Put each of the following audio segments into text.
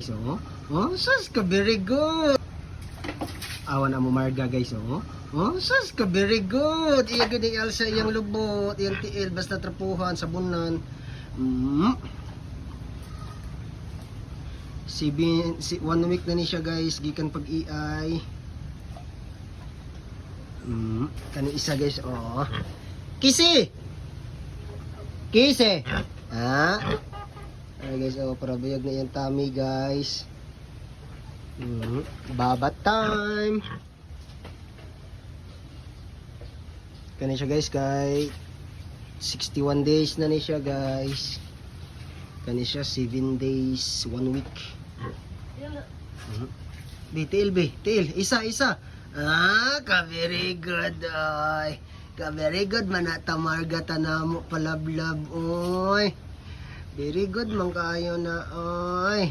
So, oh, sus ka, very good. Awan na mo marga guys, oh. Oh, sus ka, very good. Iya gud ni Elsa iyang lubot, iyang tiil basta trapuhan, sabunan. One week na ni siya guys, gikan pag-iay. Kani isa guys, oh. Kisi. Kisi. Ha? Ay guys, oh, para bayag na yung tummy guys. Babat time. Kani siya guys, kay 61 days na ni siya guys. Kani siya 7 days, 1 week. Tail, isa. Ka very good, oy. Ka very good, manatamarga tanamo palablab, oy. Very good, man kayo na, oy.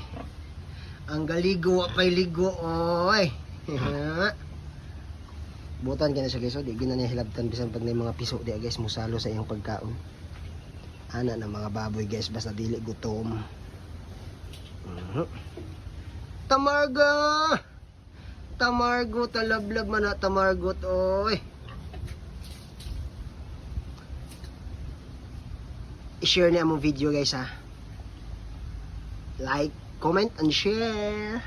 Ang galigo, pa'y ligo, oy. Butan ka na siya guys, o. Di gina niya hilabtan, bisan pag na mga piso, di guys, musalo sa iyang pagkaon. Ana na mga baboy guys, basta dili gutom. Tamarga! Tamargo, talablab man na tamargot, oy. I-share niya among video guys ha. Like, comment, and share.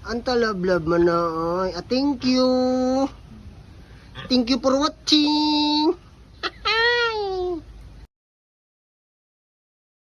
Ang talablab man na, oy. Thank you. Thank you for watching.